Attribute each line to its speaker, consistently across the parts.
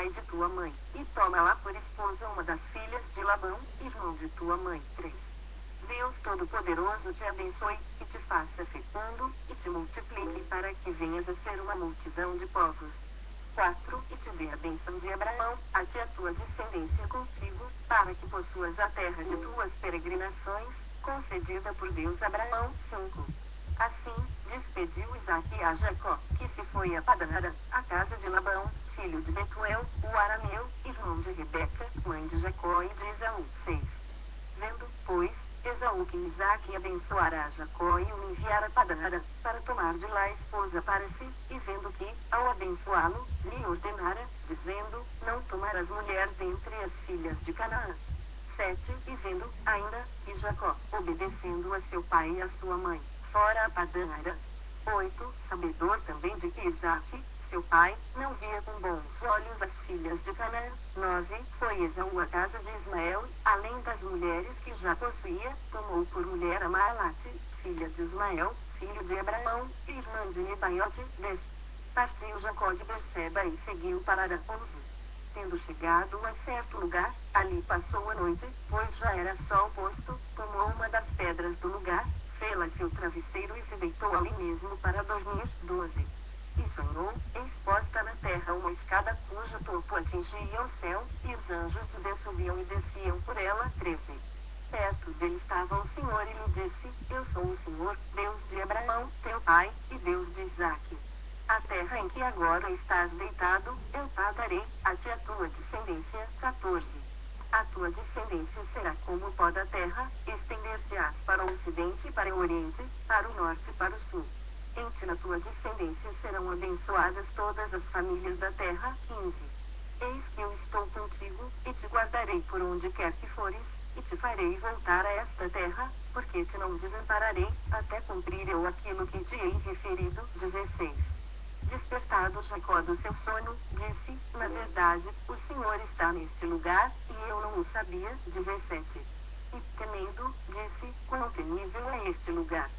Speaker 1: pai de tua mãe, e toma-la por esposa uma das filhas de Labão, irmão de tua mãe. 3. Deus Todo-Poderoso te abençoe, e te faça fecundo, e te multiplique para que venhas a ser uma multidão de povos. 4. E te dê a bênção de Abraão, a ti a tua descendência contigo, para que possuas a terra de tuas peregrinações, concedida por Deus a Abraão. 5. Assim, despediu Isaque a Jacó, que se foi a Padã-Arã, a casa de Labão, filho de Betuel, o arameu, irmão de Rebeca, mãe de Jacó e de Esaú. 6. Vendo, pois, Esaú que Isaque abençoara a Jacó e o enviara a Padã-Arã, para tomar de lá esposa para si, e vendo que, ao abençoá-lo, lhe ordenara, dizendo, não tomarás mulher dentre as filhas de Canaã. 7. E vendo, ainda, que Jacó, obedecendo a seu pai e a sua mãe, fora a Padã-Arã. 8. Sabedor também de que Isaque, seu pai, não via com bons olhos as filhas de Canaã. 9. Foi Esaú à casa de Ismael, além das mulheres que já possuía, tomou por mulher a Maalate, filha de Ismael, filho de Abraão, irmã de Nebaiote. 10. Partiu Jacó de Berseba e seguiu para Arã. 11. Tendo chegado a certo lugar, ali passou a noite, pois já era sol posto, tomou uma das pedras do lugar, fê-la seu travesseiro e se deitou ali mesmo para dormir. 12. E sonhou, exposta na terra uma escada cujo topo atingia o céu, e os anjos de Deus subiam e desciam por ela. 13. Perto dele estava o Senhor e lhe disse, eu sou o Senhor, Deus de Abraão, teu pai, e Deus de Isaque. A terra em que agora estás deitado, eu darei, a ti a tua descendência. 14. A tua descendência será como o pó da terra, estender-te-ás para o ocidente e para o oriente, para o norte e para o sul. Em ti na tua descendência serão abençoadas todas as famílias da terra. 15. Eis que eu estou contigo, e te guardarei por onde quer que fores, e te farei voltar a esta terra, porque te não desampararei, até cumprir eu aquilo que te hei referido. 16. Despertado Jacó do seu sono, disse, na verdade, o Senhor está neste lugar, e eu não o sabia. 17. E temendo, disse, quão temível é este lugar!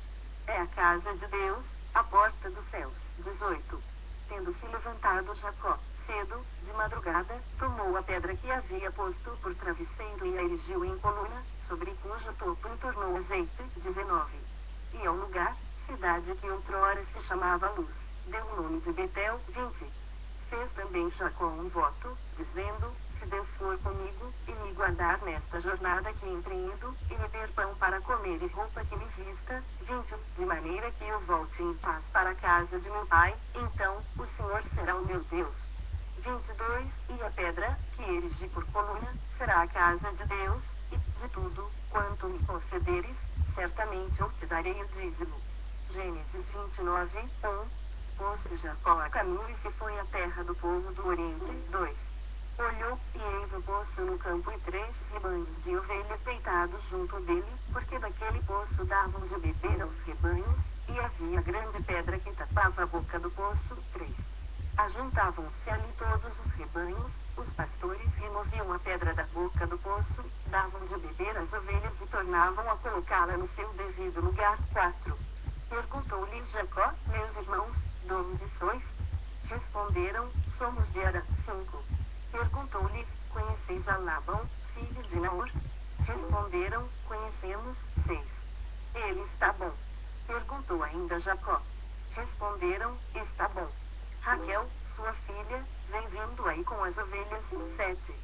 Speaker 1: É a casa de Deus, a porta dos céus. 18. Tendo-se levantado Jacó, cedo, de madrugada, tomou a pedra que havia posto por travesseiro e a erigiu em coluna, sobre cujo topo entornou azeite. 19. E ao lugar, cidade que outrora se chamava Luz, deu o nome de Betel. 20. Fez também Jacó um voto, dizendo, se Deus for comigo, e me guardar nesta jornada que empreendo, e me der pão para comer e roupa que me vista. 21. De maneira que eu volte em paz para a casa de meu pai, então, o Senhor será o meu Deus. 22. E a pedra, que erigi por coluna, será a casa de Deus, e, de tudo, quanto me concederes, certamente eu te darei o dízimo. Gênesis 29, 1. Pôs Jacó a caminho e se foi à terra do povo do Oriente. 2. Olhou, e eis o poço no campo e 3 rebanhos de ovelhas deitados junto dele, porque daquele poço davam de beber aos rebanhos, e havia grande pedra que tapava a boca do poço. 3. Ajuntavam-se ali todos os rebanhos, os pastores removiam a pedra da boca do poço, davam de beber às ovelhas e tornavam a colocá-la no seu devido lugar. 4. Perguntou-lhe Jacó, meus irmãos, de onde sois? Responderam, somos de Arã. 5. Perguntou-lhe, conheceis a Labão, filho de Naor? Responderam, conhecemos. 6. Ele está bom. Perguntou ainda Jacó. Responderam, está bom. Raquel, sua filha, vem vindo aí com as ovelhas. 7.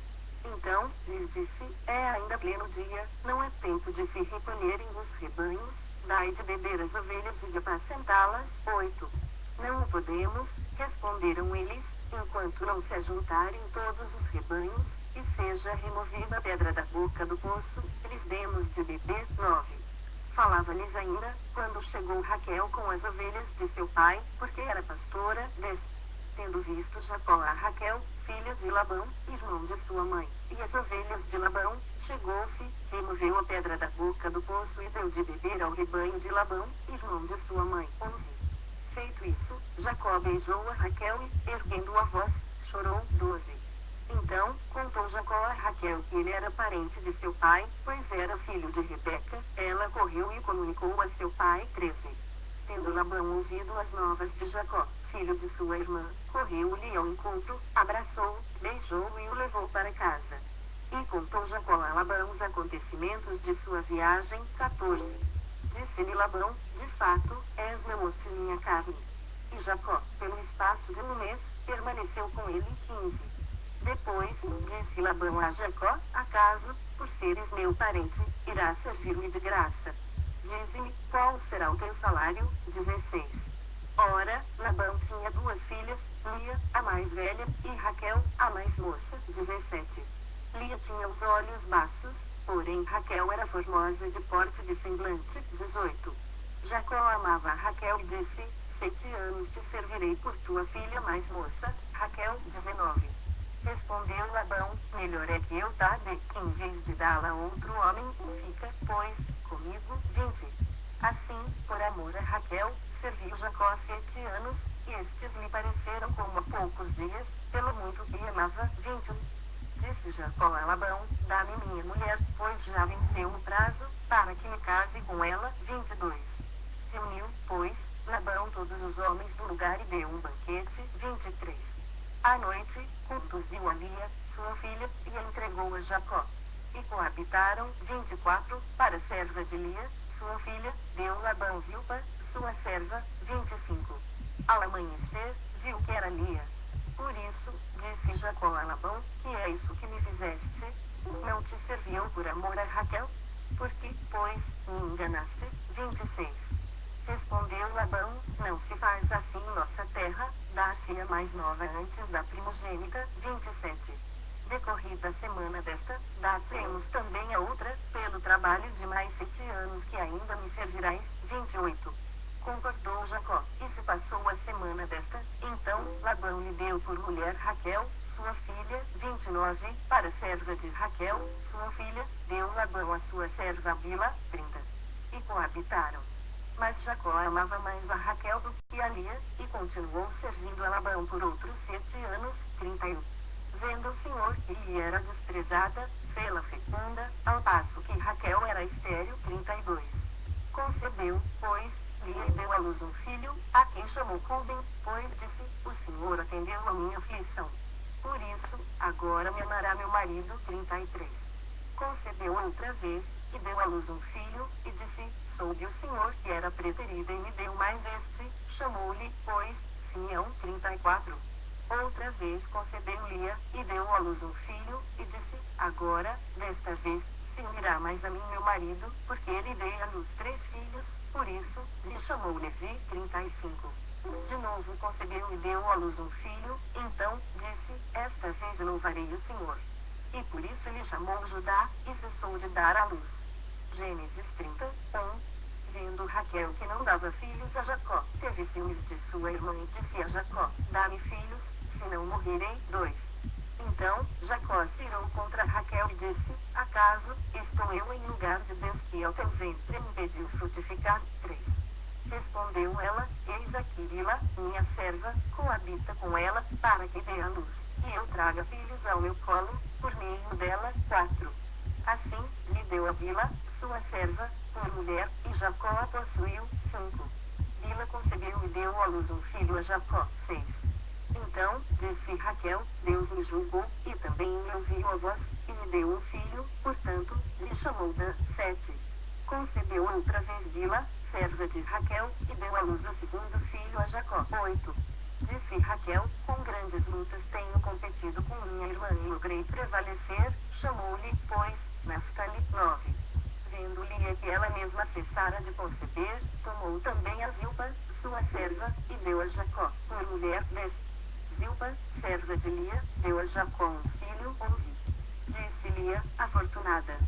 Speaker 1: Então, lhes disse, é ainda pleno dia, não é tempo de se recolherem os rebanhos, dai de beber as ovelhas e de apacentá-las. 8. Não o podemos, responderam eles, enquanto não se ajuntarem todos os rebanhos, e seja removida a pedra da boca do poço, lhes demos de beber. 9. Falava-lhes ainda, quando chegou Raquel com as ovelhas de seu pai, porque era pastora. 10. Tendo visto Jacó a Raquel, filha de Labão, irmão de sua mãe, e as ovelhas de Labão, chegou-se, removeu a pedra da boca do poço e deu de beber ao rebanho de Labão, irmão de sua mãe. 11. Feito isso, Jacó beijou a Raquel e, erguendo a voz, chorou. 12. Então, contou Jacó a Raquel que ele era parente de seu pai, pois era filho de Rebeca. Ela correu e comunicou a seu pai. 13. Tendo Labão ouvido as novas de Jacó, filho de sua irmã, correu-lhe ao encontro, abraçou-o, beijou levou para casa. E contou Jacó a Labão os acontecimentos de sua viagem. 14. Disse-lhe Labão, de fato, és meu osso e minha carne. E Jacó, pelo espaço de um mês, permaneceu com ele. 15. Depois, disse Labão a Jacó, acaso, por seres meu parente, irás servir-me de graça? Dize-me, qual será o teu salário? 16. Ora, Labão tinha duas filhas, Lia, a mais velha, e Raquel, a mais moça. 17. Lia tinha os olhos baços, porém Raquel era formosa de porte de semblante. 18. Jacó amava a Raquel e disse, 7 anos te servirei por tua filha mais moça, Raquel. 19. Respondeu Labão, melhor é que eu tá dê, em vez de dá-la a outro homem, fica, pois, comigo. 20. Assim, por amor a Raquel, serviu Jacó 7 anos, e estes lhe pareceram como há poucos dias, pelo muito que amava. 21. Disse Jacó a Labão, dá-me minha mulher, pois já venceu o prazo, para que me case com ela. 22. Reuniu, pois, Labão todos os homens do lugar e deu um banquete. 23. À noite, conduziu a Lia, sua filha, e a entregou a Jacó. E coabitaram. 24. Para a serva de Lia, sua filha, deu Labão Zilpa, sua serva. 25. Ao amanhecer, viu que era Lia. Por isso, disse Jacó a Labão, que é isso que me fizeste? Não te serviu por amor a Raquel? Por que, pois, me enganaste? 26. Respondeu Labão, não se faz assim em nossa terra, dar-se a mais nova antes da primogênita. 27. Decorrida a semana desta, dá-te-emos também a outra, pelo trabalho de mais 7 anos que ainda me servirás. 28. Concordou Jacó, e se passou a semana desta, então Labão lhe deu por mulher Raquel, sua filha. 29. Para a serva de Raquel, sua filha, deu Labão a sua serva Bila. 30. E coabitaram. Mas Jacó amava mais a Raquel do que a Lia, e continuou servindo a Labão por outros 7 anos. 31. Vendo o Senhor que Lia era desprezada, fê-la fecunda, ao passo que Raquel era estéril. 32. Concebeu, pois, Lia e deu à luz um filho, a quem chamou Cuben, pois disse, o Senhor atendeu a minha aflição. Por isso, agora me amará meu marido. 33. Concebeu outra vez, e deu à luz um filho, e disse, soube o Senhor que era preterida e me deu mais este, chamou-lhe, pois, Simeão. 34. Outra vez concebeu Lia, e deu à luz um filho, e disse, agora, desta vez, se unirá mais a mim meu marido, porque ele dei à luz 3 filhos, por isso, lhe chamou Levi. 35. De novo concebeu e deu à luz um filho, então, disse, esta vez louvarei o Senhor. E por isso lhe chamou Judá, e cessou de dar à luz. Gênesis 31. Vendo Raquel que não dava filhos a Jacó, teve ciúmes de sua irmã e disse a Jacó, dá-me filhos, senão morrerei. 2. Então, Jacó se irou contra Raquel e disse, acaso, estou eu em lugar de Deus que ao teu ventre me impediu frutificar? 3. Respondeu ela, eis aqui Bila, minha serva, coabita com ela, para que dê à luz, e eu traga filhos ao meu colo, por meio dela. 4. Assim, lhe deu a Bila, sua serva, por mulher, e Jacó a possuiu. 5. Bila concebeu e deu à luz um filho a Jacó. 6. Então, disse Raquel, Deus me julgou, e também me ouviu a voz, e me deu um filho, portanto, lhe chamou Dan. 7. Concebeu outra vez Bila, serva de Raquel, e deu à luz o segundo filho a Jacó. 8. Disse Raquel, com grandes lutas tenho competido com minha irmã e logrei prevalecer, chamou-lhe, pois, Naftali. 9. Vendo Lia que ela mesma cessara de conceber, tomou também a Zilpa, sua serva, e deu a Jacó, por mulher. 10. Zilpa, serva de Lia, deu a Jacó um filho. 11. Disse Lia, afortunada.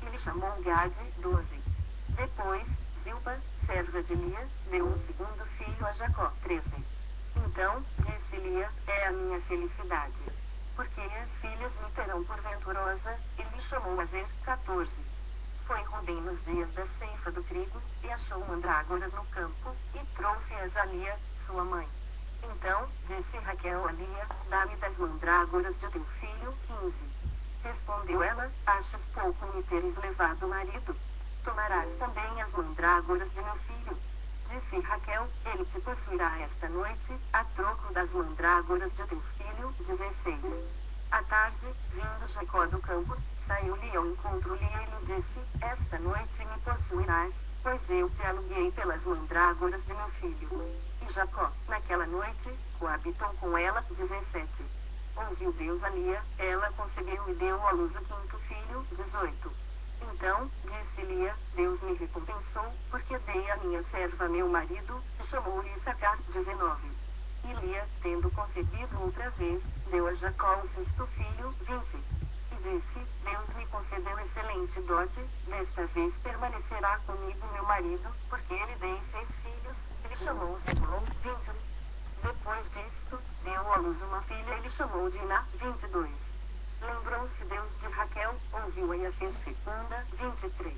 Speaker 1: E lhe chamou Gade. 12. Depois, Zilpa, serva de Lia, deu um segundo filho a Jacó. 13. Então, disse Lia, é a minha felicidade. Porque as filhas me terão por venturosa, e lhe chamou Azer. 14. Foi Rubem nos dias da ceifa do trigo, e achou mandrágoras no campo, e trouxe-as a Lia, sua mãe. Então, disse Raquel a Lia, dá-me das mandrágoras de teu filho. 15. Respondeu ela, achas pouco me teres levado marido? Tomarás também as mandrágoras de meu filho. Disse Raquel, ele te possuirá esta noite, a troco das mandrágoras de teu filho. 16. À tarde, vindo Jacó do campo, saiu-lhe ao encontro-lhe e lhe disse: Esta noite me possuirás, pois eu te aluguei pelas mandrágoras de meu filho. E Jacó, naquela noite, coabitou com ela. 17. Ouviu Deus a Lia, ela concebeu e deu à luz o quinto filho. 18. Então, disse Lia: Deus me recompensou, porque dei a minha serva meu marido, e chamou-lhe Issacar. 19. E Lia, tendo concebido outra vez, deu a Jacó o sexto filho. 20. E disse: Deus me concedeu excelente dote, desta vez permanecerá comigo meu marido, porque ele dei 6 filhos, ele chamou Zebulon. 20. Depois disso, deu à luz uma filha e lhe chamou Diná. 22. Lembrou-se Deus de Raquel, ouviu-a e a fez fecunda. 23.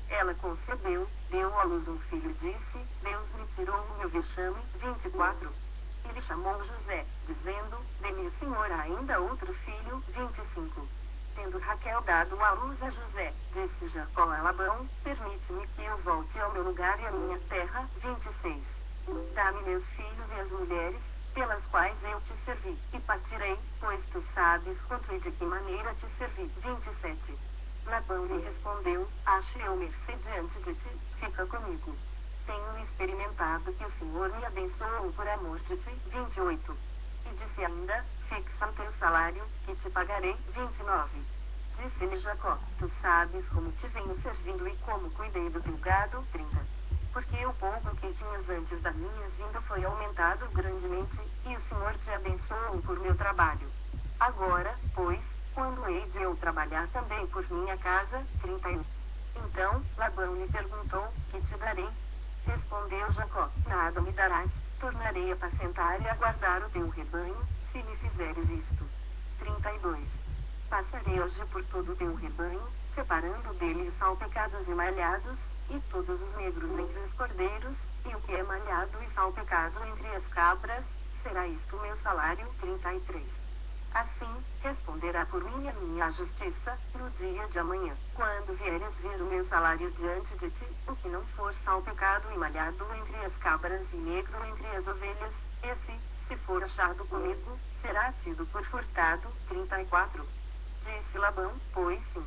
Speaker 1: Ela concebeu, deu à luz um filho e disse: Deus me tirou o meu vexame. 24. Ele chamou José, dizendo: Dê-me o Senhor ainda outro filho. 25. Tendo Raquel dado à luz a José, disse Jacó a Labão: Permite-me que eu volte ao meu lugar e à minha terra. 26. Dá-me meus filhos e as mulheres, pelas quais eu te servi, e partirei, pois tu sabes quanto e de que maneira te servi. 27. Labão lhe respondeu: Ache eu mercê diante de ti, fica comigo. Tenho experimentado que o Senhor me abençoou por amor de ti. 28. E disse ainda: Fixa o teu salário, que te pagarei. 29. Disse-lhe Jacó: Tu sabes como te venho servindo e como cuidei do teu gado. 30. Porque o pouco que tinhas antes da minha vinda foi aumentado grandemente, e o Senhor te abençoou por meu trabalho. Agora, pois, quando hei de eu trabalhar também por minha casa? 31. Então, Labão lhe perguntou: Que te darei? Respondeu Jacó: Nada me darás, tornarei a apacentar e a guardar o teu rebanho, se me fizeres isto. 32. Passarei hoje por todo o teu rebanho, separando dele os salpicados e malhados, e todos os negros entre os cordeiros, e o que é malhado e salpicado entre as cabras, será isto o meu salário. 33. Assim, responderá por mim a minha justiça, no dia de amanhã, quando vieres ver o meu salário diante de ti, o que não for salpicado e malhado entre as cabras e negro entre as ovelhas, esse, se for achado comigo, será tido por furtado. 34. Disse Labão: Pois sim.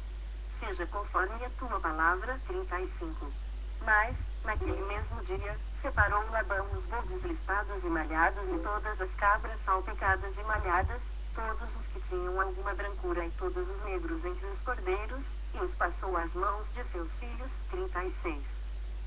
Speaker 1: Seja conforme a tua palavra. 35. Mas, naquele mesmo dia, separou Labão os bodes listados e malhados e todas as cabras salpicadas e malhadas, todos os que tinham alguma brancura e todos os negros entre os cordeiros, e os passou às mãos de seus filhos. 36.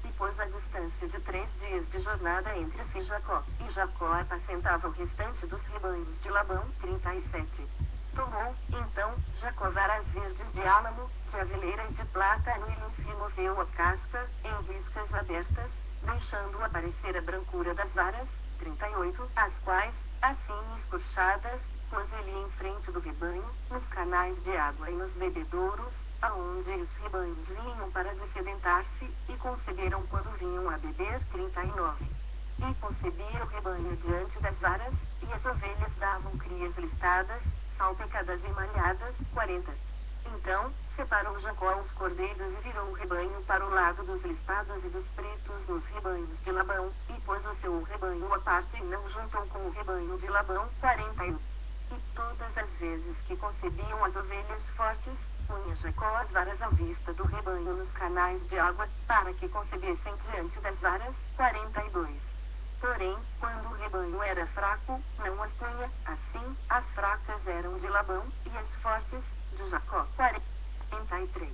Speaker 1: E pôs a distância de 3 dias de jornada entre si Jacó, e Jacó apacentava o restante dos rebanhos de Labão. 37. Tomou, então, Jacó varas verdes de álamo, de aveleira e de plátano e lhes removeu a casca, em riscas abertas, deixando aparecer a brancura das varas. 38. As quais, assim escorchadas, pôs ele em frente do rebanho, nos canais de água e nos bebedouros, aonde os rebanhos vinham para dessedentar-se, e conceberam quando vinham a beber. 39. E concebia o rebanho diante das varas, e as ovelhas davam crias listadas, salpicadas e malhadas. 40. Então, separou Jacó os cordeiros e virou o rebanho para o lado dos listados e dos pretos nos rebanhos de Labão, e pôs o seu rebanho à parte e não juntou com o rebanho de Labão. 41. E todas as vezes que concebiam as ovelhas fortes, punha Jacó as varas à vista do rebanho nos canais de água, para que concebessem diante das varas. 42. Porém, quando o rebanho era fraco, não as punha, assim, as fracas eram de Labão, e as fortes, de Jacó. 43.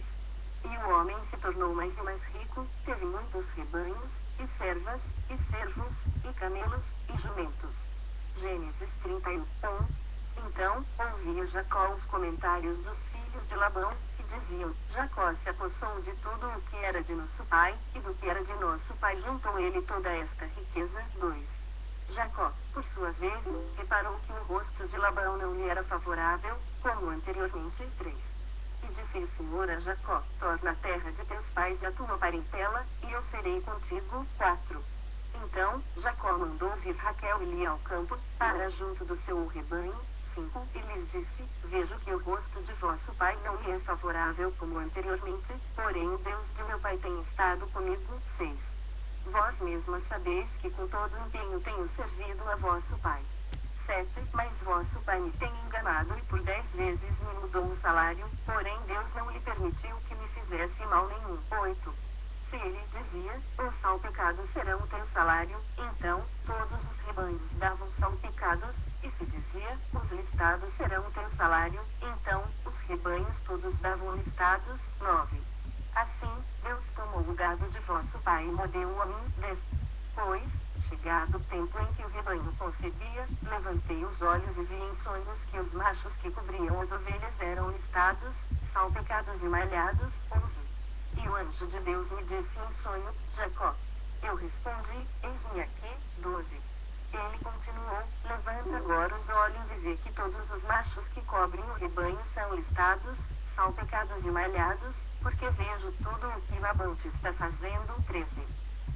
Speaker 1: E o homem se tornou mais e mais rico, teve muitos rebanhos, e servas, e servos, e camelos, e jumentos. Gênesis 31. Então, ouvia Jacó os comentários dos filhos de Labão, que diziam: Jacó se apossou de tudo o que era de nosso pai, e do que era de nosso pai juntou ele toda esta riqueza. 2. Jacó, por sua vez, reparou que o rosto de Labão não lhe era favorável, como anteriormente. 3. E disse o Senhor a Jacó: Torna a terra de teus pais e a tua parentela, e eu serei contigo. 4. Então, Jacó mandou vir Raquel e Lia ao campo, para junto do seu rebanho. 5. E lhes disse: Vejo que o rosto de vosso pai não me é favorável como anteriormente, porém o Deus de meu pai tem estado comigo. 6. Vós mesmas sabeis que com todo empenho tenho servido a vosso pai. 17. Mas vosso pai me tem enganado e por 10 vezes me mudou o salário, porém Deus não lhe permitiu que me fizesse mal nenhum. 8. Se ele dizia, os salpicados serão o teu salário, então, todos os rebanhos davam salpicados, e se dizia, os listados serão o teu salário, então, os rebanhos todos davam listados. 9. Assim, Deus tomou o gado de vosso pai e modeu a mim. 10. Pois, chegado o tempo em que o rebanho concebia, levantei os olhos e vi em sonhos que os machos que cobriam as ovelhas eram listados, salpicados e malhados. 11. E o anjo de Deus me disse em sonho, Jacó. Eu respondi, eis-me aqui. 12. Ele continuou, levanta agora os olhos e vê que todos os machos que cobrem o rebanho são listados, salpicados e malhados, porque vejo tudo o que Labão te está fazendo. 13.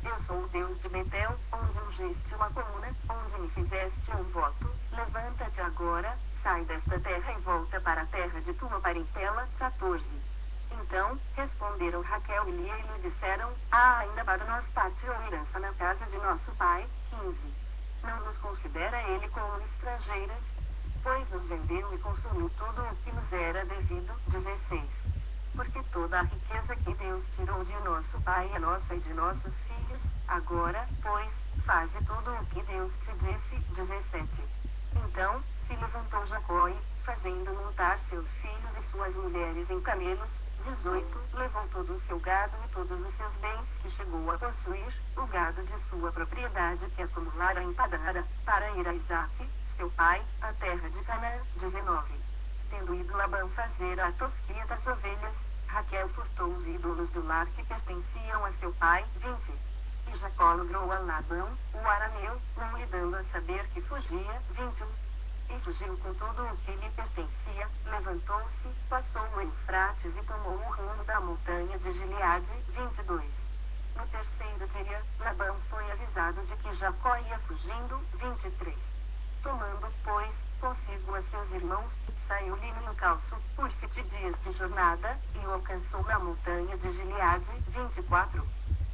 Speaker 1: Eu sou o Deus de Betel, onde ungiste uma comuna, onde me fizeste um voto. Levanta-te agora, sai desta terra e volta para a terra de tua parentela. 14. Então, responderam Raquel e Lia e lhe disseram, ainda para nós pátio ou herança na casa de nosso pai. 15. Não nos considera ele como estrangeiras, pois nos vendeu e consumiu tudo o que nos era devido. 16. Porque toda a riqueza que Deus tirou de nosso pai é nossa e de nossos filhos, agora, pois, faze tudo o que Deus te disse. 17. Então, se levantou Jacó e, fazendo montar seus filhos e suas mulheres em camelos. 18. Levou todo o seu gado e todos os seus bens que chegou a possuir, o gado de sua propriedade que acumulara em Padara, para ir a Isaque, seu pai, a terra de Canaã. 19. Tendo ido Labão fazer a tosquia das ovelhas, Raquel furtou os ídolos do lar que pertenciam a seu pai. 20. E Jacó logrou a Labão, o arameu, não lhe dando a saber que fugia. 21. E fugiu com tudo o que lhe pertencia, levantou-se, passou o Eufrates e tomou o rumo da montanha de Gileade. 22. No terceiro dia, Labão foi avisado de que Jacó ia fugindo. 23. Tomando, pois, consigo a seus irmãos, saiu-lhe no encalço, por 7 dias de jornada, e o alcançou na montanha de Gileade. 24.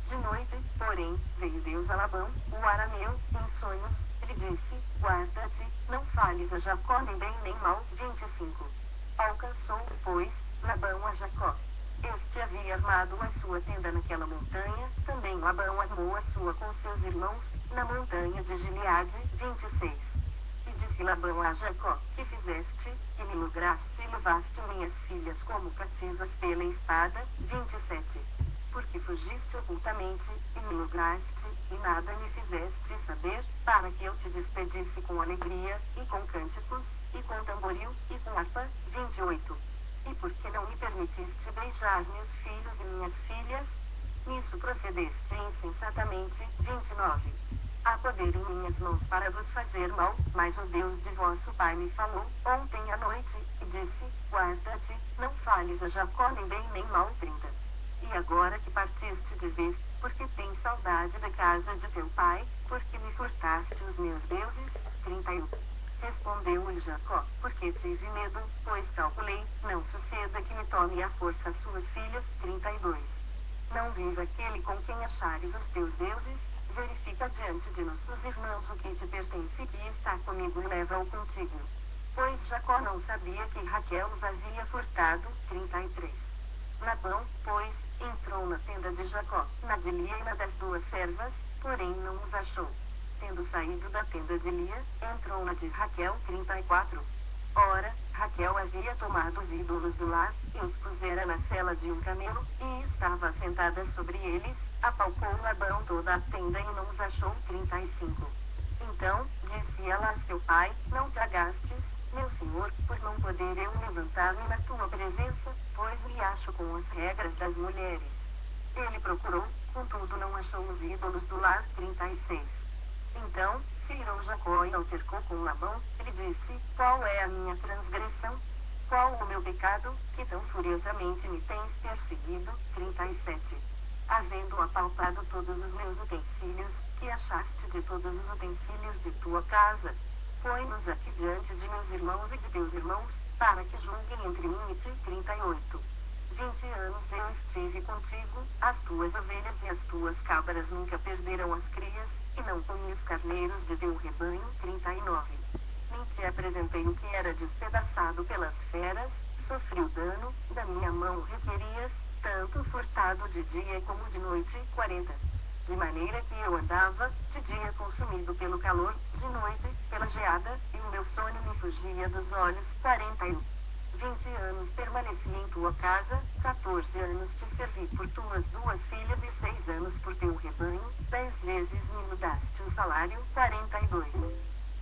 Speaker 1: De noite, porém, veio Deus a Labão, o arameu, em sonhos, lhe disse, guarda-te, não fales a Jacó nem bem nem mal. 25. Alcançou, pois, Labão a Jacó. Este havia armado a sua tenda naquela montanha, também Labão armou a sua com seus irmãos, na montanha de Gileade. 26. E disse Labão a Jacó, que fizeste, e me lograste e levaste minhas filhas como cativas pela espada. 27. Porque fugiste ocultamente, e me lograste, e nada me fizeste saber, para que eu te despedisse com alegria, e com cânticos, e com tamboril, e com harpa. 28. E porque não me permitiste beijar meus filhos e minhas filhas? Nisso procedeste insensatamente. 29. Há poder em minhas mãos para vos fazer mal, mas o Deus de vosso pai me falou, ontem à noite, e disse, guarda-te, não fales a Jacó nem bem nem mal. 30. E agora que partiste de vez, porque tens saudade da casa de teu pai, porque me furtaste os meus deuses. 31. Respondeu-lhe Jacó, porque tive medo, pois calculei, não suceda que me tome à força suas filhas. 32. Não viva aquele com quem achares os teus deuses, verifica diante de nossos irmãos o que te pertence e está comigo e leva-o contigo. Pois Jacó não sabia que Raquel os havia furtado. 33. Labão, pois, entrou na tenda de Jacó, na de Lia e na das duas servas, porém não os achou. Tendo saído da tenda de Lia, entrou na de Raquel. 34. Ora, Raquel havia tomado os ídolos do lar, e os pusera na sela de um camelo, e estava sentada sobre eles, apalpou Labão toda a tenda e não os achou. 35. Então, disse ela a seu pai, não te agastes, meu senhor, por não poder eu levantar-me na tua presença, pois me acho com as regras das mulheres. Ele procurou, contudo não achou os ídolos do lar. 36. Então, se irou Jacó e altercou com Labão, ele disse, qual é a minha transgressão? Qual o meu pecado, que tão furiosamente me tens perseguido? 37. Havendo apalpado todos os meus utensílios, que achaste de todos os utensílios de tua casa, põe-nos aqui diante de meus irmãos e de teus irmãos, para que julguem entre mim e ti. 38. 20 anos eu estive contigo, as tuas ovelhas e as tuas cabras nunca perderam as crias, e não comi os carneiros de teu rebanho. 39. nem te apresentei o que era despedaçado pelas feras, sofri o dano, da minha mão requerias, tanto furtado de dia como de noite, 40. De maneira que eu andava, de dia consumido pelo calor, de noite, pela geada, e o meu sono me fugia dos olhos, 41. 20 anos permaneci em tua casa, 14 anos te servi por tuas 2 filhas e 6 anos por teu rebanho, 10 vezes me mudaste o salário, 42.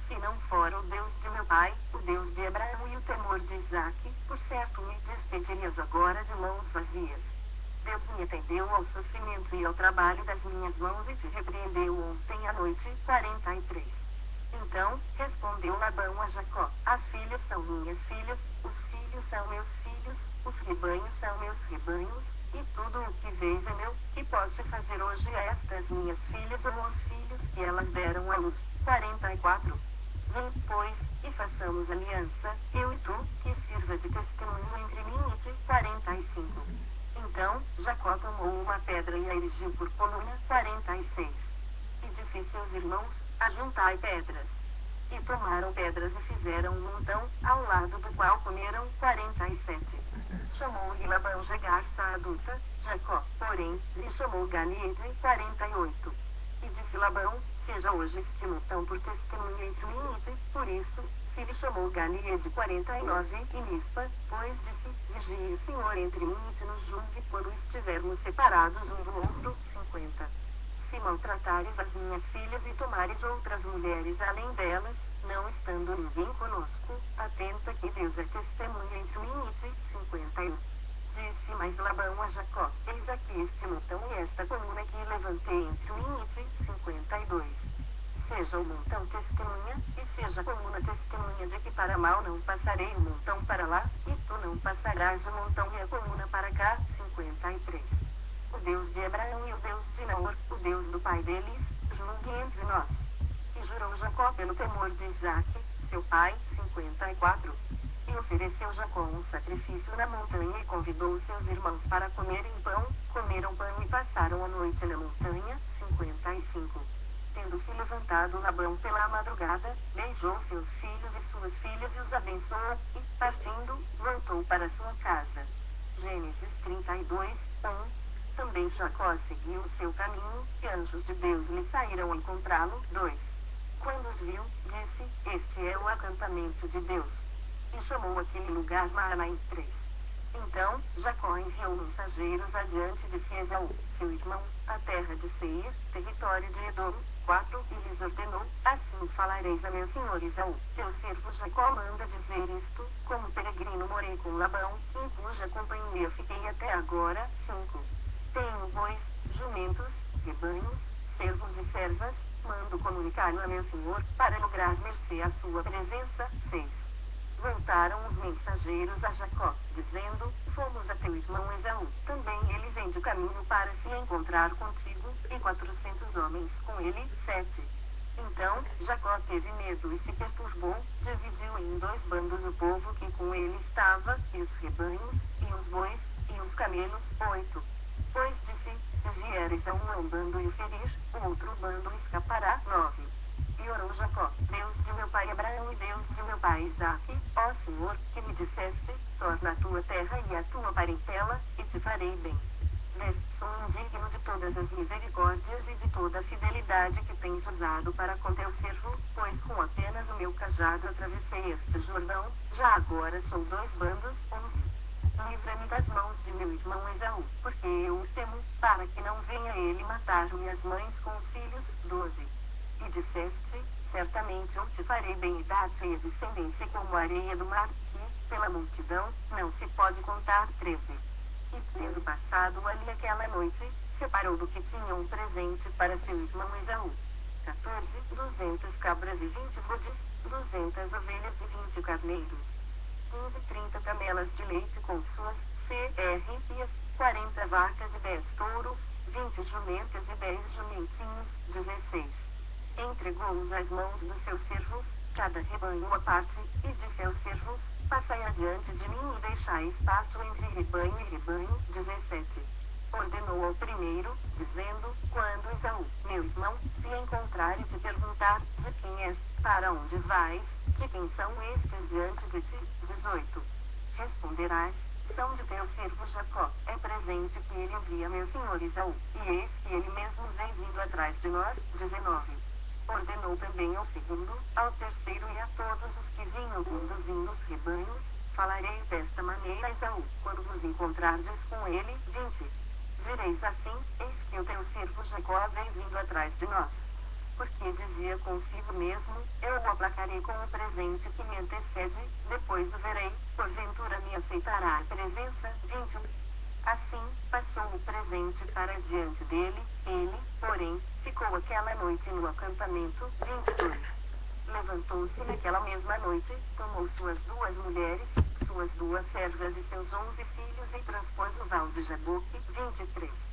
Speaker 1: Se não for o Deus de meu pai, o Deus de Abraão e o temor de Isaque, por certo me despedirias agora de mãos vazias. Deus me atendeu ao sofrimento e ao trabalho das minhas mãos e te repreendeu ontem à noite, 43. Então, respondeu Labão a Jacó, as filhas são minhas filhas, os filhos são meus filhos, os rebanhos são meus rebanhos, e tudo o que vês é meu, que posso fazer hoje a estas minhas filhas ou aos filhos que elas deram à luz, 44. Vem, pois, e façamos aliança, eu e tu, que sirva de testemunho entre mim e ti, 45. Então, Jacó tomou uma pedra e a erigiu por coluna, 46. E disse seus irmãos, ajuntai pedras. E tomaram pedras e fizeram um montão, ao lado do qual comeram, 47. Chamou-lhe Labão de garça adulta, Jacó, porém, lhe chamou Galeede, 48. E disse Labão, seja hoje este montão por testemunha entre mim e ti, por isso, se lhe chamou Galeede 49, e Mispa, pois disse, vigie o Senhor entre mim e te nos julgue quando estivermos separados um do outro, 50. Se maltratares as minhas filhas e tomares outras mulheres além delas, não estando ninguém conosco, atenta que Deus é testemunha entre mim e ti, 51. Disse mais Labão a Jacó, eis aqui este montão e esta coluna que levantei entre mim e ti, 52. Seja o montão testemunha, e seja a coluna testemunha de que para mal não passarei o montão para lá, e tu não passarás o montão e a coluna para cá, 53. O Deus de Abraão e o Deus de Naor, o Deus do pai deles, julgue entre nós. E jurou Jacó pelo temor de Isaque, seu pai, 54. E ofereceu Jacó um sacrifício na montanha e convidou seus irmãos para comerem pão, comeram pão e passaram a noite na montanha, 55. Tendo-se levantado Labão pela madrugada, beijou seus filhos e suas filhas e os abençoou, e, partindo, voltou para sua casa. Gênesis 32, 1. Também Jacó seguiu o seu caminho, e anjos de Deus lhe saíram a encontrá-lo, 2. Quando os viu, disse, este é o acampamento de Deus. E chamou aquele lugar Maanaim, 3. Então, Jacó enviou mensageiros adiante de Esaú, seu irmão, a terra de Seir, território de Edom, 4, e lhes ordenou, assim falareis a meu senhor Esaú, teu servo Jacó manda dizer isto, como peregrino morei com Labão, em cuja companhia fiquei até agora, 5. Tenho bois, jumentos, rebanhos, servos e servas, mando comunicá-lo a meu senhor, para lograr mercê à sua presença, 6. Voltaram os mensageiros a Jacó, dizendo, fomos a teu irmão Esaú, também ele vem de caminho para se encontrar contigo, e 400 homens com ele, 7. Então, Jacó teve medo e se perturbou, dividiu em 2 bandos o povo que com ele estava, e os rebanhos, e os bois, e os camelos, 8. Pois disse, se vieres a um bando e o ferir, o outro bando escapará, 9. E orou Jacó, Deus de meu pai Abraão e Deus de meu pai Isaque, ó Senhor, que me disseste, torna a tua terra e a tua parentela, e te farei bem. Vês, sou indigno de todas as misericórdias e de toda a fidelidade que tens usado para com teu servo, pois com apenas o meu cajado atravessei este Jordão, já agora sou 2 bandos, 11. Livra-me das mãos de meu irmão Esaú, porque eu o temo, para que não venha ele matar-me as mães com os filhos, 12. E disseste, certamente eu te farei bem e dar-te a descendência como a areia do mar, que, pela multidão, não se pode contar, 13. E tendo passado ali aquela noite, separou do que tinha um presente para seu irmão Esaú. 14, 200 cabras e 20 bodes, 200 ovelhas e 20 carneiros. 15, 30 camelas de leite com suas CRs, 40 vacas e 10 touros, 20 jumentas e 10 jumentinhos, 16. Entregou-os às mãos dos seus servos, cada rebanho à parte, e disse aos servos, passai adiante de mim e deixai espaço entre rebanho e rebanho, 17. ordenou ao primeiro, dizendo: quando Esaú, meu irmão, se encontrar e te perguntar: de quem és, para onde vais, de quem são estes diante de ti? 18. Responderás: são de teu servo Jacó, é presente que ele envia meu senhor Esaú, e eis que ele mesmo vem vindo atrás de nós. 19. Ordenou também ao segundo, ao terceiro e a todos os que vinham conduzindo os rebanhos: falareis desta maneira a Esaú, quando vos encontrardes com ele. 20. Direis assim: eis que o teu servo Jacó vem vindo atrás de nós. Porque dizia consigo mesmo: eu o aplacarei com o presente que me antecede, depois o verei, porventura me aceitará a presença. 21. Assim, passou o presente para diante dele, ele, porém, ficou aquela noite no acampamento. 22. Levantou-se naquela mesma noite, tomou suas 2 mulheres, suas 2 servas e seus 11 filhos e transpôs o val de Jaboque. 23.